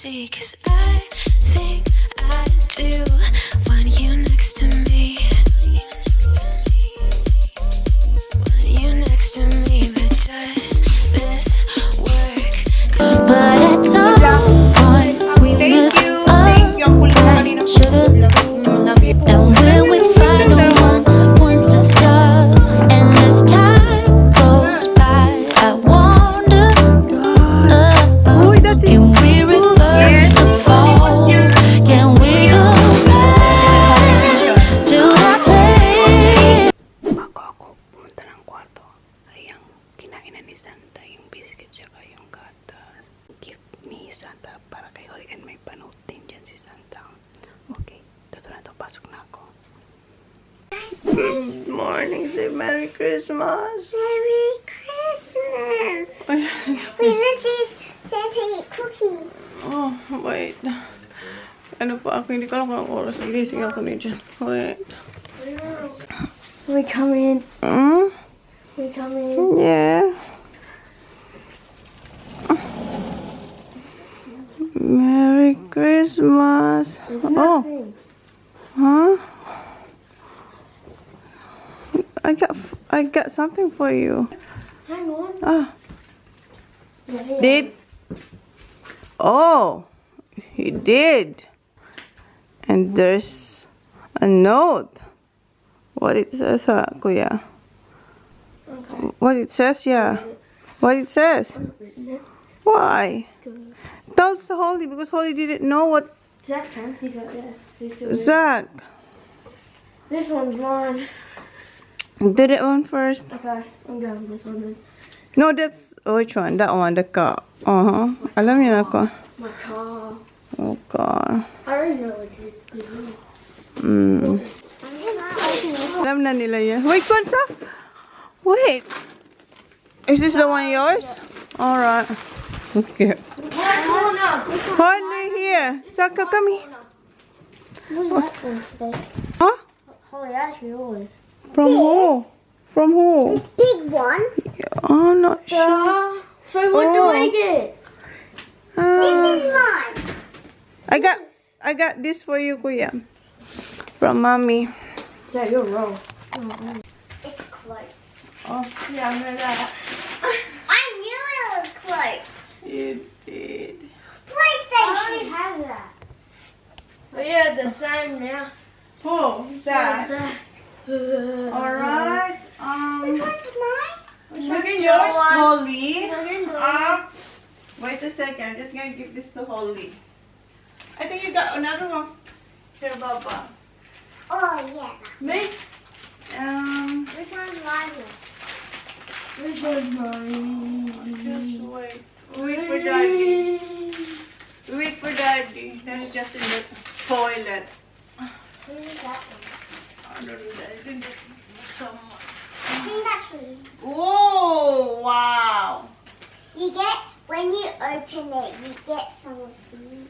see, 'cause I think I do want you next to me. Want you next to me, but does this work? But at some point we must all like sugar. And when we find no one wants to stop, and as time goes by, I wonder, can we reverse the fall? Can we go back to that place? Bago ako pumunta ng kwarto, ay ang kinainan ni Santa, yung biscuit tsaka yung gatas. Give me Santa para kay Holly, and may panood din dyan si Santa. Okay, totoo na to, pasok na ako. Good morning, say Merry Christmas. Merry Christmas! Wait, let's see Santa eat cookie. Oh, wait. Ano pa ako, hindi ko alam kung anong oras. Gising ako ni dyan. Wait. We come in. Hmm? We come in. Yeah. Merry Christmas. There's Oh, nothing. huh? I got something for you. Hang on. Ah, Yeah, here. did? Oh, he did. And there's a note. What it says, Kuya? Okay. What it says, yeah. What it says? Why? Tell Holly, because Holly didn't know what Zach can. He's right there. He's still there. Zach. This one's mine. Did it one first. Okay, I'm grabbing this one then. No, that's which one? That one, the car. Alam niya ako. My car. Oh God. I already know what you do. Mm. Alam na nila yan. Wait, Kwanza? Wait. Is this the one yours? Alright. Okay. Hold on. Holly, here. Zaka, come here. Who's that one today? Huh? Holly, that's yours. From who? From who? Big one. Oh, not sure. So what do I get? Uh, Mine. I got this for you, Kuya. From Mommy. Yeah, you're wrong. It's close. Oh, Yeah, I know that. I knew it was close. you did. PlayStation. I already have that. But yeah, the same now. Who? That. Alright. Which one's mine? What's yours, Holly? Again, Wait a second. I'm just gonna give this to Holly. I think you got another one. Here, Baba. Oh, yeah. Me? Which one's mine? Which one's mine? Just wait. Wait for Daddy. Wait for Daddy. That is just in the toilet. Who's that one? I don't know that. I think this is someone. I think that's me. Oh, wow. You get, when you open it, you get some of these.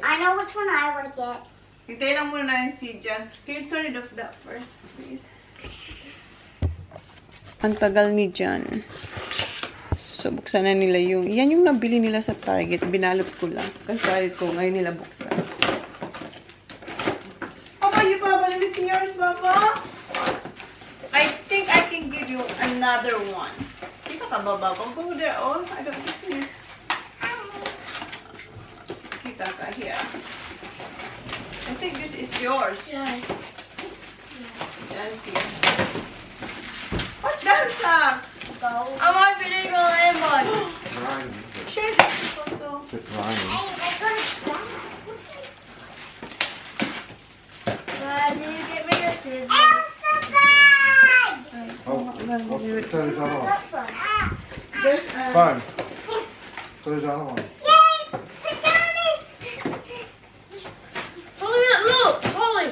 I know which one I want to get. Hintay lang muna natin si Jan. Can you turn it off that first, please? Ang tagal ni Jan. So, buksan na nila yung... Yan yung nabili nila sa Target. Binalot ko lang. Kasi kahit ko, ngayon nila buksan. Papa, you Papa, let me see yours, Papa. I think I can give you another one. Kita ka ba, Papa? Go there, oh. I don't see this. Kita ka here. I think this is yours. Yeah. Yan, here. What's that, Zach? I'm opening a lemon. Raining. Share this photo. It's raining. Hey, I got a bag. What's this? Did you get me a scissors? Elsa bag! Oh, what's the those other one? That one. Phone. Those other one. Yay! Pajamas! Holly, look! Holly!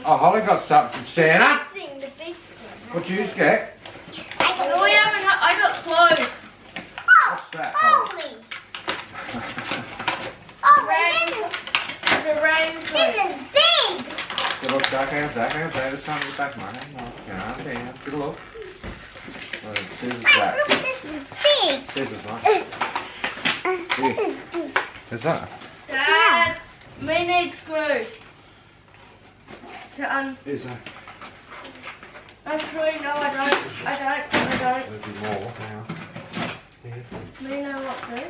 Oh, Holly got something from Santa. The big thing. What you get? I got clothes. What's that, Holly! Oh, this is big! Good look, back hand. There's something in the back, man. Yeah, good look. Scissors Look, back. this is big! Scissors, man. This is big. Is that? Dad, we need screws. Is that? Actually, no, I don't. There'll be more now. Here. We know what to.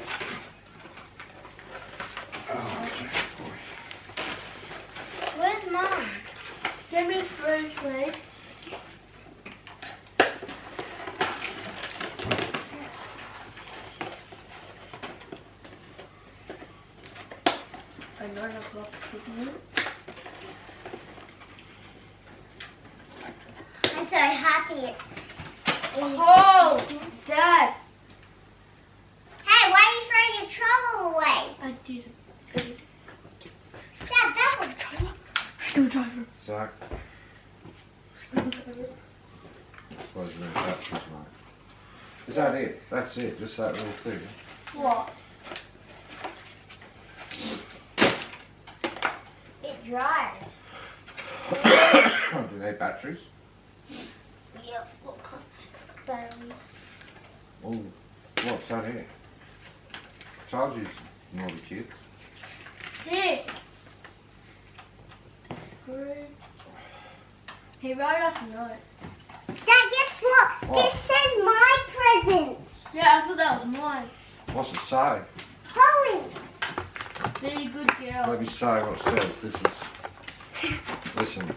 Oh, Where's Mum? Give me screws, please. A 9 o'clock signal. I'm so happy it's Oh, Christmas. Dad. Hey, why are you throwing your trouble away? I didn't. Dad, that was Screwdriver. Zach. Suppose no batteries, mate. Is that it? That's it? Just that little thing? What? it dries. Do they have batteries? Yep, what kind of battery? Oh, what's that here? Charges, naughty kids. Here. Screw. He wrote us a note. Dad, guess what? What? This says my presents. Yeah, I thought that was mine. What's it say? Holly. Be a good girl. Let me say what it says. This is. Listen.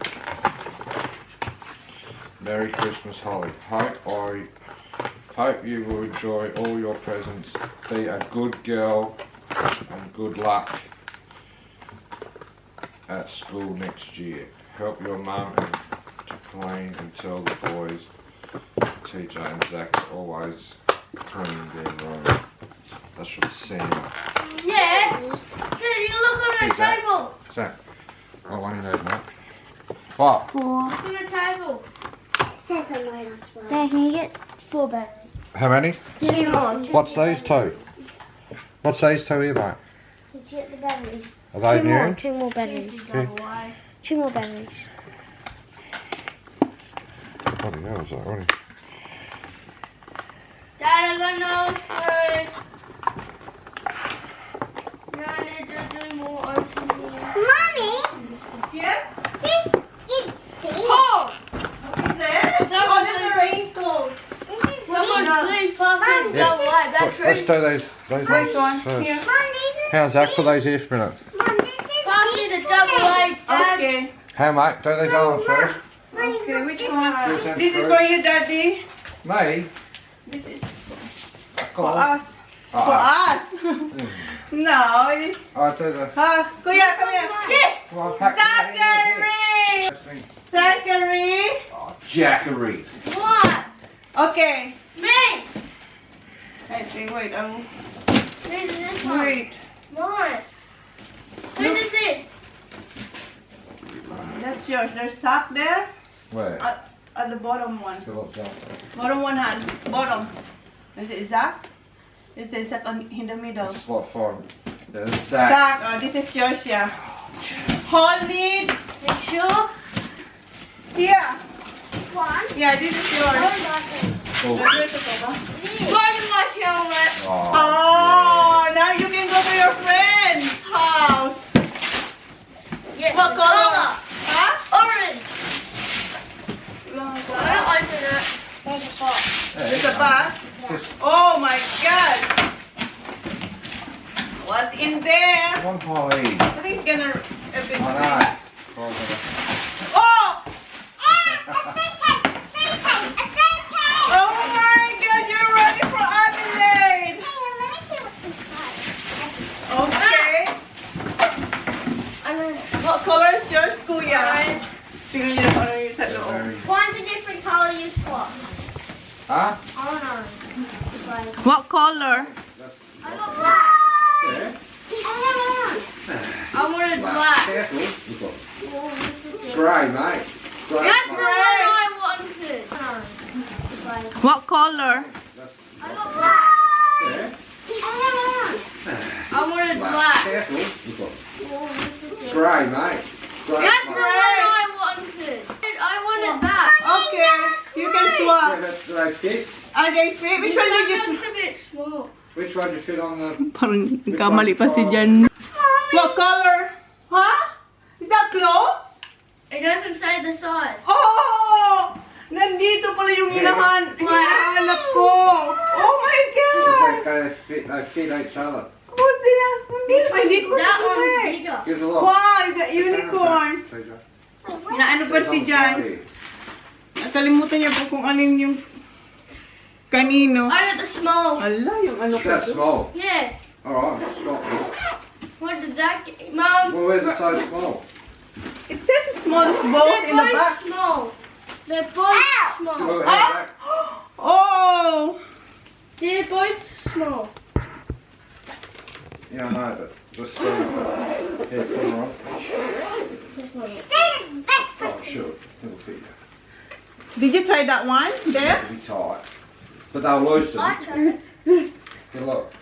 Merry Christmas, Holly. Hope you will enjoy all your presents. Be a good girl and good luck at school next year. Help your mum to clean and tell the boys, TJ and Zach, always clean their room. That's from Sam. Yeah. Did you look on the Who's that? table? Zach, what one you need, mate? What? Four. Look on the table. Says a load as well. Dad, can you get 4 batteries? How many? 2 more. What's these two? What's these two here, mate? Did you get the batteries? Are they 2 more. new? 2 more batteries. Go away. 2 more batteries. Bloody hell, is that already? Dad, I got no screw. Now I need to do more opening. Mommy, Yes? this is big. Oh! Is it? Someone Oh, there's a raincoat. This is Someone big. please pass Mum, me this go is- away. Let's Battery. do these Which one? first. Here. Mum, this is How's that? big. Put these here for a minute. Mum, this is Pass me big the for double me. A's, Dad. Okay. How, mate? Do these other ones first. Mommy, Okay, look, which this one? is big. This is for you, Daddy. Me? This is Come for on. us. Oh, For us. No. I'll do the... Kuya, come here. Yes! Come on, pack Zachary! Zachary! Oh, Jackery. What? Okay. Me! I think, wait, This is this one. wait. Mine. Whose is this? That's yours. There's sock there Where? at the bottom one. So what's that? Bottom one hand. Bottom. Is it Zach? It says Zach in the middle. That's what for? There's Zach. Zach, oh, this is yours, yeah. Holly, You sure? yeah. One. Yeah, this is yours. Oh. Go to my helmet. Oh. Oh, now you can go to your friend's house. Yes. What the color? Huh? Orange. I don't open it. There's a box. Hey, It's a box. Just Oh my God. What's in there? one Holly. I think it's gonna open. I know. Oh! A suitcase! A suitcase! Oh my God, you're ready for Adelaide. Hang on, let me see what's inside. Okay. What color is yours, Kuya? Tingnan niyo kung ano yung sa loob. Very- One's a different color you swap. Huh? I don't know. What color? I got black. Yeah. I wanted black. Careful. We've got Oh, this is it. grey, mate. Grey. That's the mate. one I wanted. What color? I got black. Yeah. I wanted black. Careful. We've got Oh, this is it. grey, mate. Grey. That's the mate. one I wanted. I wanted that. Okay, you can Yeah, swap. do they fit? Are they fit? Which one did you? That's a bit small. Which one do you fit on the... Parang kamali pa si Jan. What color? Huh? Is that clothes? It doesn't say the size. Oh! Nandito pala yung hinahanap ko. Oh my God! They fit each other. Buti na. Hindi ko That one's sasabay. bigger. Give us a look. Wow, that unicorn. TJ. Naano pa si Jan? Nakalimutan niya po kung alin yung kanino. I got the small. Ala, yung ano ko. That's small. Yeah. Alright, stop. What did that get? Mom. Well, where's it so small? It says small both They're in the both back. small. They're both small. Look, Ah! back. Oh! They're both small. Yeah, I know, but just here, put them on. This one. That's Oh, sure. It'll fit you. Did you try that one there? It'll be tight. But they'll loosen. I tried it. Good look.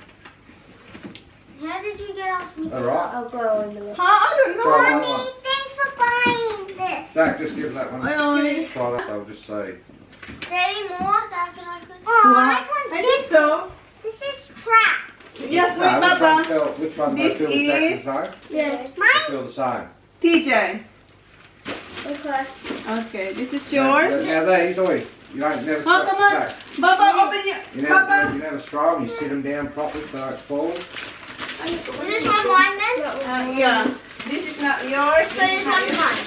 How did you get off me? Alright. I'll go in the middle. Huh? I don't know. Try one Mommy, on. thanks for buying this. Zach, just give that one. Ayon. Try that, they'll just say. Any more that can I put? Oh, Wow. I want I think this. so. This is trapped. Yes, wait, No, Baba. which one This they feel exactly is- the same? Yeah. They Mine. feel the same. TJ. Okay. Okay, this is yours. Now these, oi, you don't never Oh, come on. Zach, Baba, open your... you never, Baba. you never straw them, you sit them down properly so it falls. Is this one mine then? Yeah. This is not yours. So this one's mine.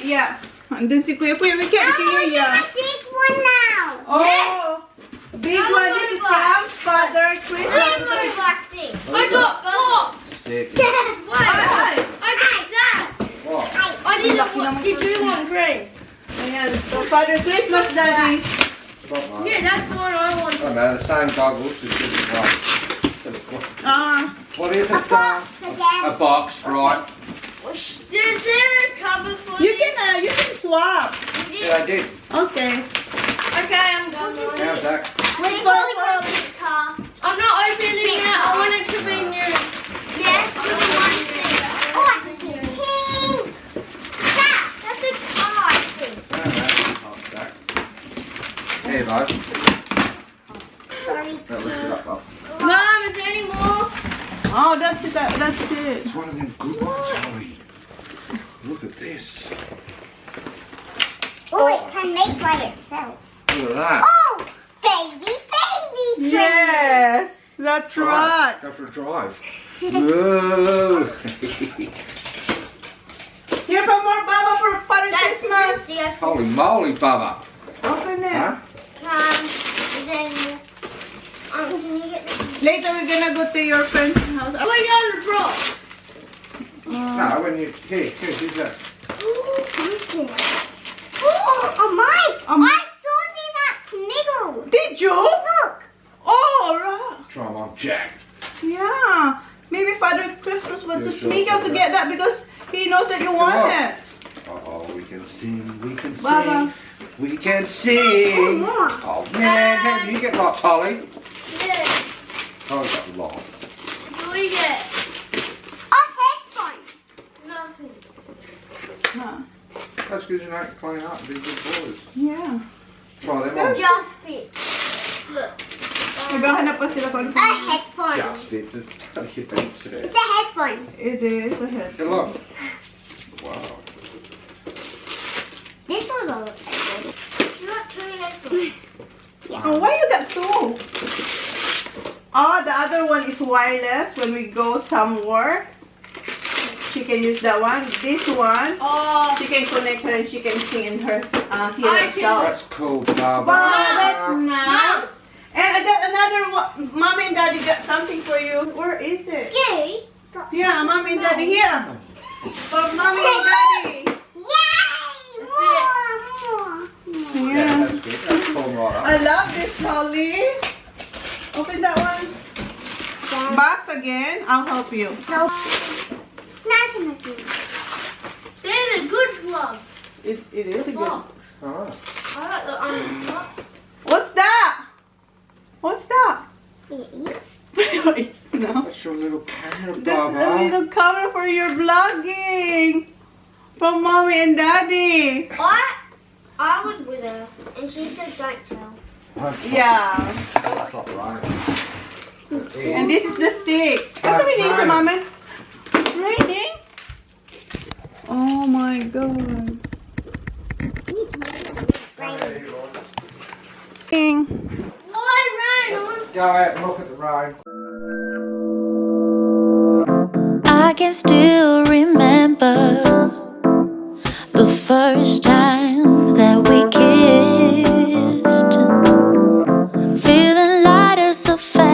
Yeah. Andun si Kuya. Kuya, we can't see you, yeah. A big one now. Oh! Big How one. many This is bags? from Father I Christmas. want black thing. I got four. Sick. Wait. Ay, I got that. What? I didn't want. Did you want green? ayan. So, Father Christmas, Daddy. Stop, mate. Yeah, that's the one I wanted. No matter, the same goggles, it's just one. What is it? Box again. A box, right? Is there a cover for You this? can swap. Yeah, I did. Okay. Okay, I'm going. How's that? Wait We've for only got a big car. I'm not opening it. I want it to be new. Yes, only one thing. Oh, I can see pink. That's a car, I think. No, no, it's not that. Here, bud. Sorry, Now lift it up, up. Mom, is there any more? Oh, that's it. That's it. It's one of them good ones, Holly. Look at this. Oh, it can make by itself. Look at that. Oh, baby train. Yes, that's right. Go for a drive. Whoa. Here for more Baba for Father That's Christmas. yes. Holy moly, Bubba. Open it. Huh? Then, can you get this? Later we're gonna go to your friend's house. Put it on the front. No, when you... Here, who's that? Oh, a mic! A mic. I saw this at Smiggle. Did you? Look. Oh, right. Try them on Jack. Yeah. Maybe Father Christmas went Yeah, to sure, Smiggle to sure. get that because he knows that you want on. it. Uh-oh, we can sing, we can sing. Baba. We can sing. more. Oh, man, how do you get lots, Holly? Yeah. Oh, got lots. What do we get? A headphone. Nothing. Huh. That's because you know to clean up and be good boys. Yeah. Try them on. Just fit. Look. Naghahanap pa sila kung ano. A headphone. Just fits. It's got to get the hips in It's there. a headphones. It is a head. Good luck. Wow. This one's all headphones. You got two headphones. Oh, why you got two? Oh, the other one is wireless when we go somewhere. She can use that one. This one, Oh. she can connect her and she can sing in her I here can- herself. That's cool, Baba. Wow, that's nice. Mom. And I got another one. Mommy and Daddy got something for you. Where is it? Yay. Yeah, Mommy and Daddy here. For Mommy and Daddy. Yay! More. Yeah, Yeah. that's good. That's cool, right I love this, Holly. Open that one. Box again. I'll help you. So, nice and good. They're the good ones. It is a good. Box. Alright. I like the on top. What's that? What's that? Please. No. That's your little camera, That's a Baba. little camera for your vlogging. From Mommy and Daddy. I was with her, and she said don't tell. Yeah. Stop right. And this is the stick. Ano sabi niya sa mama? Raining? Oh my god. Raining. Go out and look at the road. I can still remember the first time that we kissed, feeling light as a feather.